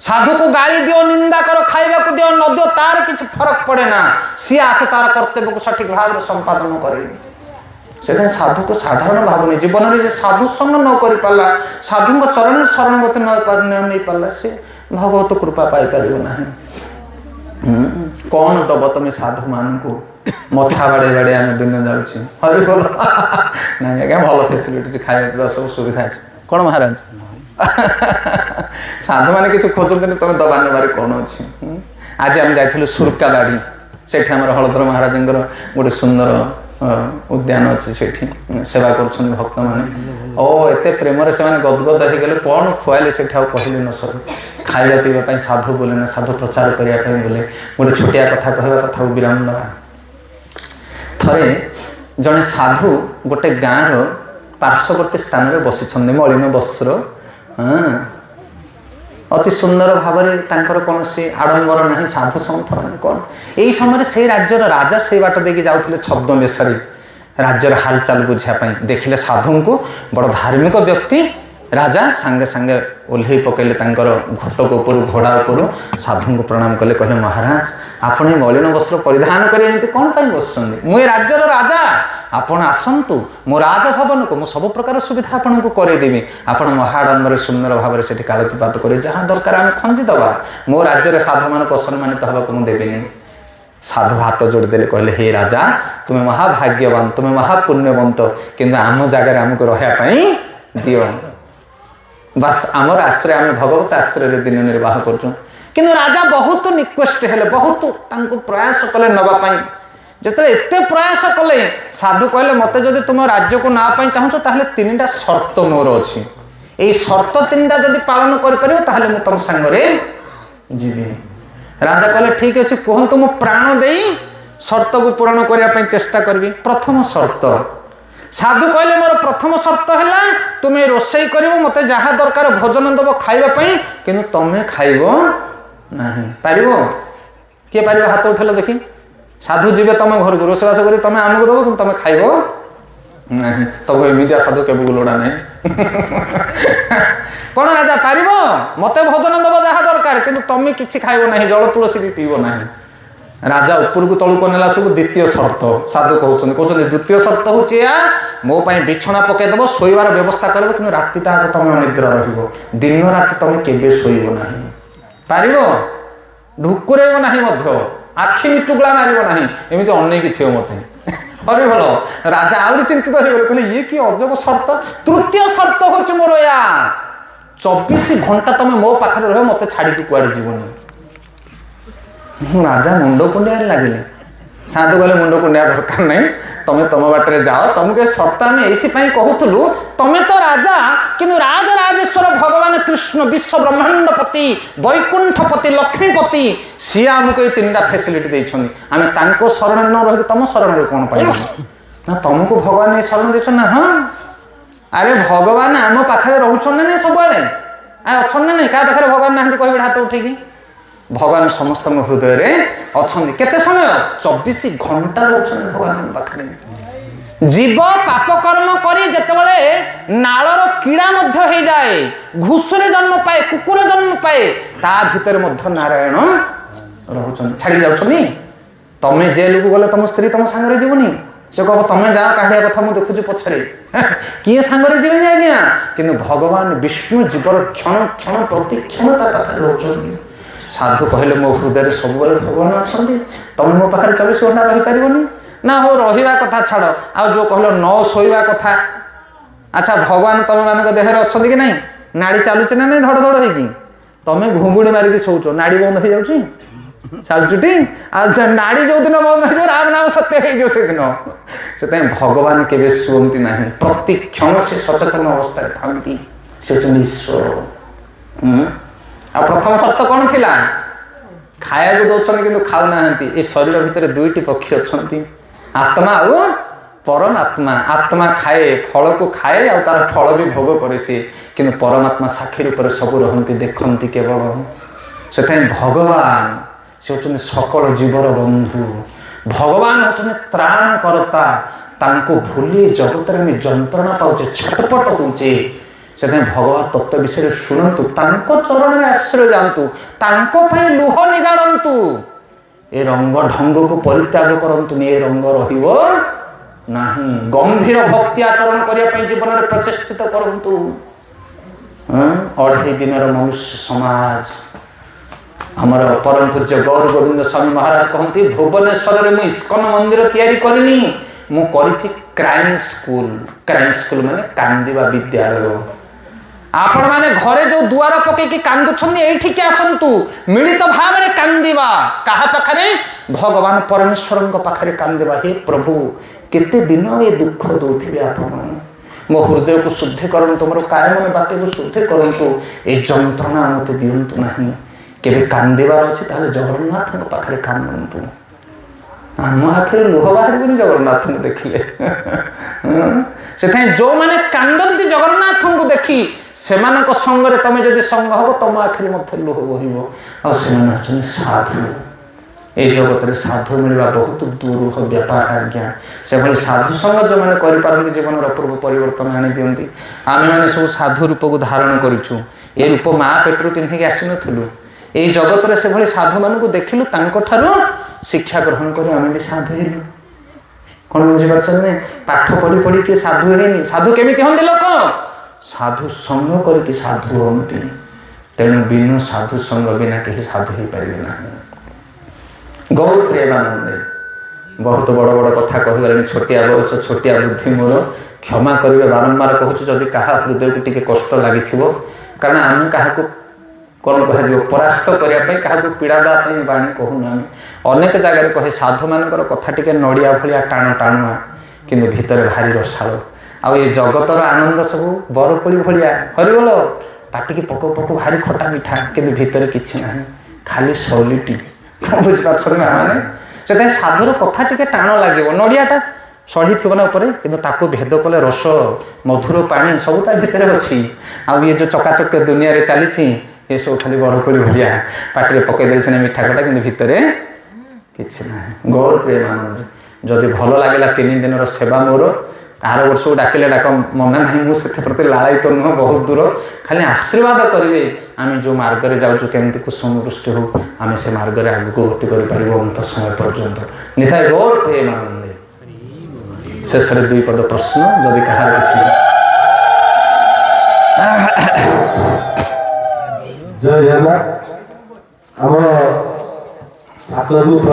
ସାଧୁକୁ ଗାଳି ଦିଅ, ନିନ୍ଦା କର, ଖାଇବାକୁ ଦିଅ ନ ଦିଅ, ତାର କିଛି ଫରକ ପଡ଼େ ନା। ସିଏ ଆସେ ତାର କର୍ତ୍ତବ୍ୟକୁ ସଠିକ ଭାବରେ ସମ୍ପାଦନ କରେ। ସେଥିପାଇଁ ସାଧୁକୁ ସାଧାରଣ ଭାବୁନି। ଜୀବନରେ ଯେ ସାଧୁ ସଙ୍ଗ ନ କରିପାରିଲା, ସାଧୁଙ୍କ ଚରଣରେ ଶରଣାଗତି ନେଇପାରିଲା, ସେ ଭଗବତ କୃପା ପାଇପାରିବ ନାହିଁ। କ'ଣ ଦବ ତମେ ସାଧୁ ମାନଙ୍କୁ? ମଥା ବାଡ଼େଇ ବାଡ଼େଇ ଆମେ ଦିନ ଯାଉଛି। ହରି ବୋଲ। ନାଇଁ ଆଜ୍ଞା, ଭଲ ଫେସିଲିଟି ଅଛି, ଖାଇବା ପିଇବା ସବୁ ସୁବିଧା ଅଛି। କ'ଣ ମହାରାଜ? ସାଧୁମାନେ କିଛି ଖୋଜନ୍ତିନି, ତମେ ଦବା ନେବାରେ କ'ଣ ଅଛି? ଆଜି ଆମେ ଯାଇଥିଲୁ ସୁରକାବାଡ଼ି। ସେଠି ଆମର ହଳଧର ମହାରାଜଙ୍କର ଗୋଟେ ସୁନ୍ଦର ଉଦ୍ୟାନ ଅଛି। ସେଠି ସେବା କରୁଛନ୍ତି ଭକ୍ତମାନେ। ଓ ଏତେ ପ୍ରେମରେ ସେମାନେ ଗଦଗଦ ହେଇଗଲେ। କ'ଣ ଖୁଆଇଲେ ସେଠି ଆଉ କହିଲେ ନ ସରେ। ଖାଇବା ପିଇବା ପାଇଁ ସାଧୁ ବୋଲେ ନା, ସାଧୁ ପ୍ରଚାର କରିବା ପାଇଁ ବୋଲେ। ଗୋଟେ ଛୋଟିଆ କଥା କହିବା କଥାକୁ ବିରାମ ଦେବା। ଥରେ ଜଣେ ସାଧୁ ଗୋଟେ ଗାଁର ପାର୍ଶ୍ୱବର୍ତ୍ତୀ ସ୍ଥାନରେ ବସିଛନ୍ତି, ମଳିନ ବସ୍ତ୍ର, ଅତି ସୁନ୍ଦର ଭାବରେ, ତାଙ୍କର କୌଣସି ଆଡ଼ମ୍ବର ନାହିଁ। ସାଧୁ ସନ୍ଥ ମାନେ କ'ଣ? ଏହି ସମୟରେ ସେଇ ରାଜ୍ୟର ରାଜା ସେଇ ବାଟ ଦେଇକି ଯାଉଥିଲେ ଛଦ୍ମବେଶରେ, ରାଜ୍ୟର ହାଲଚାଲ ବୁଝିବା ପାଇଁ। ଦେଖିଲେ ସାଧୁଙ୍କୁ, ବଡ଼ ଧାର୍ମିକ ବ୍ୟକ୍ତି। ରାଜା ସାଙ୍ଗେ ସାଙ୍ଗେ ଓହ୍ଲେଇ ପକାଇଲେ ତାଙ୍କର ଘଟକ ଉପରୁ, ଘୋଡ଼ା ଉପରୁ, ସାଧୁଙ୍କୁ ପ୍ରଣାମ କଲେ। କହିଲେ, ମହାରାଜ, ଆପଣ ଏ ମଳିନ ବସ୍ତ୍ର ପରିଧାନ କରି ଏମିତି କ'ଣ ପାଇଁ ବସୁଛନ୍ତି? ମୁଁ ଏ ରାଜ୍ୟର ରାଜା, ଆପଣ ଆସନ୍ତୁ ମୋ ରାଜଭବନକୁ, ମୁଁ ସବୁ ପ୍ରକାର ସୁବିଧା ଆପଣଙ୍କୁ କରେଇଦେବି। ଆପଣ ମହାଡମ୍ବରେ ସୁନ୍ଦର ଭାବରେ ସେଠି କାଳତିପାତ କରି ଯାହା ଦରକାର ଆମେ ଖଞ୍ଜିଦେବା। ମୋ ରାଜ୍ୟରେ ସାଧୁମାନଙ୍କୁ ଅସମ୍ମାନିତ ହେବାକୁ ମୁଁ ଦେବିନି। ସାଧୁ ହାତ ଯୋଡ଼ିଦେଲେ, କହିଲେ, ହେ ରାଜା, ତୁମେ ମହାଭାଗ୍ୟବାନ, ତୁମେ ମହାପୁଣ୍ୟବନ୍ତ, କିନ୍ତୁ ଆମ ଜାଗାରେ ଆମକୁ ରହିବା ପାଇଁ ଦିଅ। ବାସ୍ ଆମର ଆଶ୍ରୟ, ଆମେ ଭଗବତ ଆଶ୍ରୟରେ ଦିନ ନିର୍ବାହ କରୁଛୁ। କିନ୍ତୁ ରାଜା ବହୁତ ନିକୃଷ୍ଟ ହେଲେ, ବହୁତ ତାଙ୍କୁ ପ୍ରୟାସ କଲେ ନେବା ପାଇଁ। ଯେତେବେଳେ ଏତେ ପ୍ରୟାସ କଲେ, ସାଧୁ କହିଲେ, ମୋତେ ଯଦି ତୁମ ରାଜ୍ୟକୁ ନେବା ପାଇଁ ଚାହୁଁଛ ତାହେଲେ 3ଟା ସର୍ତ୍ତ ମୋର ଅଛି। ଏଇ ସର୍ତ୍ତ 3ଟା ଯଦି ପାଳନ କରିପାରିବ ତାହେଲେ ମୁଁ ତମ ସାଙ୍ଗରେ ଯିବି। ରାଜା କହିଲେ, ଠିକ୍ ଅଛି, କୁହନ୍ତୁ, ମୁଁ ପ୍ରାଣ ଦେଇ ସର୍ତ୍ତକୁ ପୂରଣ କରିବା ପାଇଁ ଚେଷ୍ଟା କରିବି। ପ୍ରଥମ ସର୍ତ୍ତ। ସାଧୁ କହିଲେ, ମୋର ପ୍ରଥମ ସର୍ତ୍ତ ହେଲା, ତୁମେ ରୋଷେଇ କରିବ, ମୋତେ ଯାହା ଦରକାର ଭୋଜନ ଦେବ ଖାଇବା ପାଇଁ, କିନ୍ତୁ ତମେ ଖାଇବ ନାହିଁ। ପାରିବ? କିଏ ପାରିବ? ହାତ ଉଠେଇଲ ଦେଖି। ସାଧୁ ଯିବେ ତମ ଘରକୁ, ରୋଷେଇବାସ କରି ତମେ ଆମକୁ ଦେବ, କିନ୍ତୁ ତମେ ଖାଇବ ନାହିଁ। ତମକୁ ଏମିତିଆ ସାଧୁ କେବେକୁ ଲୋଡ଼ା ନାହିଁ। କ'ଣ ରାଜା ପାରିବ? ମୋତେ ଭୋଜନ ଦେବ ଯାହା ଦରକାର, କିନ୍ତୁ ତମେ କିଛି ଖାଇବ ନାହିଁ, ଜଳ ତୁଳସୀ ବି ପିଇବ ନାହିଁ। ରାଜା ଉପରକୁ ତଳକୁ ନେଲା ସବୁ ଦ୍ୱିତୀୟ ସର୍ତ୍ତ। ସାଧୁ କହୁଛନ୍ତି ଦ୍ୱିତୀୟ ସର୍ତ୍ତ ହେଉଛି ଏହା, ମୋ ପାଇଁ ବିଛଣା ପକାଇଦେବ, ଶୋଇବାର ବ୍ୟବସ୍ଥା କରିବ, କିନ୍ତୁ ରାତିଟା ଆଗ ତମେ ଅନିଦ୍ରା ରହିବ, ଦିନ ରାତି ତମେ କେବେ ଶୋଇବ ନାହିଁ। ପାରିବ? ଢୁକୁରେଇବ ନାହିଁ ମଧ୍ୟ, ଆଖି ମିଟୁଗୁଳା ମାରିବ ନାହିଁ, ଏମିତି ଅନେଇକି ଥିବ ମୋତେ। ଅରେ ଭଲ। ରାଜା ଆହୁରି ଚିନ୍ତିତ ହେଇଗଲେ, କହିଲେ, ଇଏ କି ଅଜବ ସର୍ତ୍ତ। ତୃତୀୟ ସର୍ତ୍ତ ହେଉଛି ମୋର ଏହା, 24 ଘଣ୍ଟା ତମେ ମୋ ପାଖରେ ରହିବ, ମୋତେ ଛାଡ଼ିକି କୁଆଡ଼େ ଯିବନି। ରାଜା ମୁଣ୍ଡ କୁଣ୍ଡିଆରେ ଲାଗିଲେ। ସାଧୁ କହିଲେ, ମୁଣ୍ଡ କୁଣ୍ଡିଆ ଦରକାର ନାହିଁ, ତମେ ତମ ବାଟରେ ଯାଅ। ତମକୁ ଏ ସର୍ତ୍ତ ଆମେ ଏଇଥିପାଇଁ କହୁଥିଲୁ, ତମେ ତ ରାଜା, କିନ୍ତୁ ରାଜରାଜେଶ୍ୱର ଭଗବାନ କୃଷ୍ଣ, ବିଶ୍ୱ ବ୍ରହ୍ମାଣ୍ଡପତି, ବୈକୁଣ୍ଠପତି, ଲକ୍ଷ୍ମୀପତି, ସିଏ ଆମକୁ ଏଇ 3ଟା ଫେସିଲିଟି ଦେଇଛନ୍ତି। ଆମେ ତାଙ୍କ ଶରଣରେ ନ ରହିକି ତମ ଶରଣରେ କ'ଣ ପାଇବୁ? ନା ତମକୁ ଭଗବାନ ଏଇ ଶରଣ ଦେଇଛନ୍ତି ନା? ହଁ, ଆରେ ଭଗବାନ ଆମ ପାଖରେ ରହୁଛନ୍ତି ନା ସବୁବେଳେ? ଅଛନ୍ତି ନା ନାଇଁ? କାହା ପାଖରେ ଭଗବାନ ନାହାନ୍ତି କହିବେ ହାତ ଉଠେଇକି? ଭଗବାନ ସମସ୍ତଙ୍କ ହୃଦୟରେ ଅଛନ୍ତି। କେତେ ସମୟ? 24 ଘଣ୍ଟା ରହୁଛନ୍ତି ଭଗବାନଙ୍କ ପାଖରେ। ଜୀବ ପାପ କର୍ମ କରି ଯେତେବେଳେ ନାଳର କିଡ଼ା ମଧ୍ୟ ହେଇଯାଏ, ଘୁଷୁରୀ ଜନ୍ମ ପାଏ, କୁକୁର ଜନ୍ମ ପାଏ, ତା ଭିତରେ ମଧ୍ୟ ନାରାୟଣ ରହୁଛନ୍ତି। ଛାଡ଼ି ଯାଉଛନ୍ତି? ତମେ ଜେଲକୁ ଗଲେ ତମ ସ୍ତ୍ରୀ ତମ ସାଙ୍ଗରେ ଯିବନି? ସେ କହିବ, ତମେ ଯାଅ କାଢ଼ିବା କଥା, ମୁଁ ଦେଖୁଛି ପଛରେ। କିଏ ସାଙ୍ଗରେ ଯିବେନି ଆଜ୍ଞା? କିନ୍ତୁ ଭଗବାନ ବିଷ୍ଣୁ ଜୀବର କ୍ଷଣ କ୍ଷଣ ପ୍ରତିକ୍ଷଣ ତା ପାଖରେ ରହୁଛନ୍ତି। ସାଧୁ କହିଲେ, ମୋ ହୃଦୟରେ ସବୁବେଳେ ଭଗବାନ ଅଛନ୍ତି, ତମେ ମୋ ପାଖରେ 24 ଘଣ୍ଟା ରହିପାରିବନି? ନା ହଉ, ରହିବା କଥା ଛାଡ଼, ଆଉ ଯେଉଁ କହିଲ ନ ଶୋଇବା କଥା, ଆଚ୍ଛା, ଭଗବାନ ତମମାନଙ୍କ ଦେହରେ ଅଛନ୍ତି କି ନାହିଁ? ନାଡ଼ି ଚାଲୁଛି ନା ନାହିଁ ଧଡ଼ ଧଡ଼ ହେଇକି? ତମେ ଘୁଙ୍ଗୁଡ଼ି ମାରିକି ଶୋଉଛ, ନାଡ଼ି ବନ୍ଦ ହେଇଯାଉଛି? ଚାଲୁଛୁଟି ନାଡ଼ି ଯୋଉଦିନ ବନ୍ଦ ହେଇଯିବ ରାମ ନାମ ସତ୍ୟ ହେଇଯିବ ସେଦିନ। ସେଥିପାଇଁ ଭଗବାନ କେବେ ଶୁଅନ୍ତି ନାହିଁ, ପ୍ରତି କ୍ଷଣ ସେ ସଚେତନ ଅବସ୍ଥାରେ ଥାନ୍ତି। ସେ ହେଉଛନ୍ତି ଈଶ୍ୱର। ଆଉ ପ୍ରଥମ ସର୍ତ୍ତ କ'ଣ ଥିଲା? ଖାଇବାକୁ ଦଉଛନ୍ତି କିନ୍ତୁ ଖାଉନାହାନ୍ତି। ଏ ଶରୀର ଭିତରେ ଦୁଇଟି ପକ୍ଷୀ ଅଛନ୍ତି, ଆତ୍ମା ଆଉ ପରମାତ୍ମା। ଆତ୍ମା ଖାଏ, ଫଳକୁ ଖାଏ, ଆଉ ତାର ଫଳ ବି ଭୋଗ କରେ ସିଏ, କିନ୍ତୁ ପରମାତ୍ମା ସାକ୍ଷୀ ରୂପରେ ସବୁ ରହନ୍ତି, ଦେଖନ୍ତି କେବଳ। ସେଥିପାଇଁ ଭଗବାନ ସେ ହେଉଛନ୍ତି ସକଳ ଜୀବର ବନ୍ଧୁ। ଭଗବାନ ହେଉଛନ୍ତି ତ୍ରାଣକର୍ତ୍ତା। ତାଙ୍କୁ ଭୁଲି ଜଗତରେ ଆମେ ଯନ୍ତ୍ରଣା ପାଉଛେ, ଛଟପଟ ହେଉଛେ। ସେଥିପାଇଁ ଭଗବତ ତତ୍ତ୍ୱ ବିଷୟରେ ଶୁଣନ୍ତୁ, ତାଙ୍କ ଚରଣରେ ଆଶ୍ରୟ ଯାଆନ୍ତୁ, ତାଙ୍କ ପାଇଁ ଲୁହ ନିଗାଡ଼ନ୍ତୁ। ଏ ରଙ୍ଗ ଢଙ୍ଗକୁ ପରିତ୍ୟାଗ କରନ୍ତୁନି, ଏ ରଙ୍ଗ ରହିବ ନାହିଁ। ଗମ୍ଭୀର ଭକ୍ତି ଆଚରଣ କରିବା ପାଇଁ ଜୀବନରେ ପ୍ରଚେଷ୍ଟିତ କରନ୍ତୁ। 2.5 ଦିନର ମନୁଷ୍ୟ ସମାଜ। ଆମର ପରମ ପୂଜ୍ୟ ଗୌର ଗୋବିନ୍ଦ ସ୍ୱାମୀ ମହାରାଜ କହନ୍ତି, ଭୁବନେଶ୍ୱରରେ ମୁଁ ଇସ୍କନ ମନ୍ଦିର ତିଆରି କରିନି, ମୁଁ କରିଛି କ୍ରାଇଂ ସ୍କୁଲ। କ୍ରାଇଂ ସ୍କୁଲ ମାନେ କାନ୍ଦିବା ବିଦ୍ୟାଳୟ। ଆପଣ ମାନେ ଘରେ ଯୋଉ ଦୁଆର ପକେଇକି କାନ୍ଦୁଛନ୍ତି, ଏଇଠିକି ଆସନ୍ତୁ, ମିଳିତ ଭାବରେ କାନ୍ଦିବା। କାହା ପାଖରେ? ଭଗବାନ ପରମେଶ୍ୱରଙ୍କ ପାଖରେ କାନ୍ଦିବା। ହେ ପ୍ରଭୁ, କେତେ ଦିନ ଏ ଦୁଃଖ ଦଉଥିବେ ଆପଣ, ମୋ ହୃଦୟକୁ ଶୁଦ୍ଧି କରନ୍ତୁ, ମୋର କାୟ ମନ ବାକ୍ୟକୁ ଶୁଦ୍ଧି କରନ୍ତୁ, ଏ ଯନ୍ତ୍ରଣା ମୋତେ ଦିଅନ୍ତୁ ନାହିଁ। କେବେ କାନ୍ଦିବାର ଅଛି ତାହେଲେ ଜଗନ୍ନାଥଙ୍କ ପାଖରେ କାନ୍ଦନ୍ତୁ। ଆମ ଆଖିରେ ଲୁହ ବାହାରିବନି ଜଗନ୍ନାଥଙ୍କୁ ଦେଖିଲେ। ସେଥିପାଇଁ ଯୋଉମାନେ କାନ୍ଦନ୍ତି ଜଗନ୍ନାଥଙ୍କୁ ଦେଖି, ସେମାନଙ୍କ ସଙ୍ଗରେ ତମେ ଯଦି ସଙ୍ଗ ହବ, ତମ ଆଖିରେ ମଧ୍ୟ ଲୁହ ବୋହିବ। ଆଉ ସେମାନେ ହେଉଛନ୍ତି ସାଧୁ। এই ଜଗତରେ ସାଧୁ ମିଳିବା ବହୁତ ଦୁରୂହ ବ୍ୟାପାର ଆଜ୍ଞା। ସେଭଳି ସାଧୁ ସଙ୍ଗ ଯେଉଁମାନେ କରିପାରନ୍ତି ଜୀବନର ଅପୂର୍ବ ପରିବର୍ତ୍ତନ ଆଣିଦିଅନ୍ତି। ଆମେମାନେ ସବୁ ସାଧୁ ରୂପକୁ ଧାରଣ କରିଛୁ। ଏ ରୂପ ମା ପେଟରୁ ପିନ୍ଧିକି ଆସିନଥିଲୁ। এই ଜଗତରେ ସେଭଳି ସାଧୁମାନଙ୍କୁ ଦେଖିଲୁ, ତାଙ୍କଠାରୁ ଶିକ୍ଷା ଗ୍ରହଣ କରି ଆମେ ବି ସାଧୁ ହେଲୁ। କ'ଣ ବୁଝିପାରୁଛନ୍ତି? ପାଠ ପଢ଼ି ପଢ଼ି କିଏ ସାଧୁ ହେଇନି। ସାଧୁ କେମିତି ହୁଅନ୍ତି ଲୋକ? ସାଧୁ ସଙ୍ଗ କରିକି ସାଧୁ ହୁଅନ୍ତି। ତେଣୁ ବିନୁ ସାଧୁ ସଙ୍ଗ ବିନା କେହି ସାଧୁ ହେଇପାରିବେ ନାହିଁ। ଗୌର ପ୍ରେମାନନ୍ଦେ ବହୁତ ବଡ଼ ବଡ଼ କଥା କହିଗଲେଣି। ଛୋଟିଆ ବୟସ, ଛୋଟିଆ ବୁଦ୍ଧି ମୋର, କ୍ଷମା କରିବେ। ବାରମ୍ବାର କହୁଛୁ, ଯଦି କାହା ହୃଦୟକୁ ଟିକେ କଷ୍ଟ ଲାଗିଥିବ, କାରଣ ଆମେ କାହାକୁ କ'ଣ କୁହାଯିବ, ପରାସ୍ତ କରିବା ପାଇଁ, କାହାକୁ ପୀଡ଼ା ଦେବା ପାଇଁ ବାଣୀ କହୁନୁ। ଆମେ ଅନେକ ଜାଗାରେ କହେ, ସାଧୁମାନଙ୍କର କଥା ଟିକେ ନଡ଼ିଆ ଭଳିଆ ଟାଣ ଟାଣୁଆ, କିନ୍ତୁ ଭିତରେ ଭାରି ରସାଳ। ଆଉ ଏ ଜଗତର ଆନନ୍ଦ ସବୁ ବରକୋଳି ଭଳିଆ, ହରିବୋଲ, ପାଟିକି ପକଉ ପକଉ ଭାରି ଖଟା ମିଠା, କିନ୍ତୁ ଭିତରେ କିଛି ନାହିଁ, ଖାଲି ସଲିଟି। କ'ଣ ବୁଝିପାରୁଛନ୍ତି ନା ମାନେ? ସେଥିପାଇଁ ସାଧୁର କଥା ଟିକେ ଟାଣ ଲାଗିବ। ନଡ଼ିଆଟା ସଢ଼ିଥିବ ନା ଉପରେ, କିନ୍ତୁ ତାକୁ ଭେଦ କଲେ ରସ, ମଧୁର ପାଣି ସବୁ ତା ଭିତରେ ଅଛି। ଆଉ ଇଏ ଯେଉଁ ଚକାଚକ ଦୁନିଆରେ ଚାଲିଛି, ଏସବୁ ଖାଲି ବରକୋଳି ଭଳିଆ, ପାଟିରେ ପକେଇ ଦେଲେ ସିନା ମିଠା ଖଟା, କିନ୍ତୁ ଭିତରେ କିଛି ନାହିଁ। ଗୌର ପ୍ରେମାନନ୍ଦ। ଯଦି ଭଲ ଲାଗିଲା 3 ଦିନର ସେବା ମୋର, ଆର ବର୍ଷକୁ ଡାକିଲେ ଡାକ, ମନା ନାହିଁ। ମୁଁ ସେଥିପ୍ରତି ଲାଳାୟିତ ନୁହଁ, ବହୁତ ଦୂର। ଖାଲି ଆଶୀର୍ବାଦ କରିବେ, ଆମେ ଯେଉଁ ମାର୍ଗରେ ଯାଉଛୁ କେମିତି କୁସୁମ ବୃଷ୍ଟି ହଉ, ଆମେ ସେ ମାର୍ଗରେ ଆଗକୁ ଗତି କରିପାରିବୁ ଅନ୍ତ ସମୟ ପର୍ଯ୍ୟନ୍ତ। ନିତାଇ ଗୌର ପ୍ରେମାନନ୍ଦେ। ଶେଷରେ 2 ପଦ ପ୍ରଶ୍ନ, ଯଦି କାହାର କିଛି। ଜୟ ଜଗନ୍ନାଥ। ଆମର 7 ଦିନ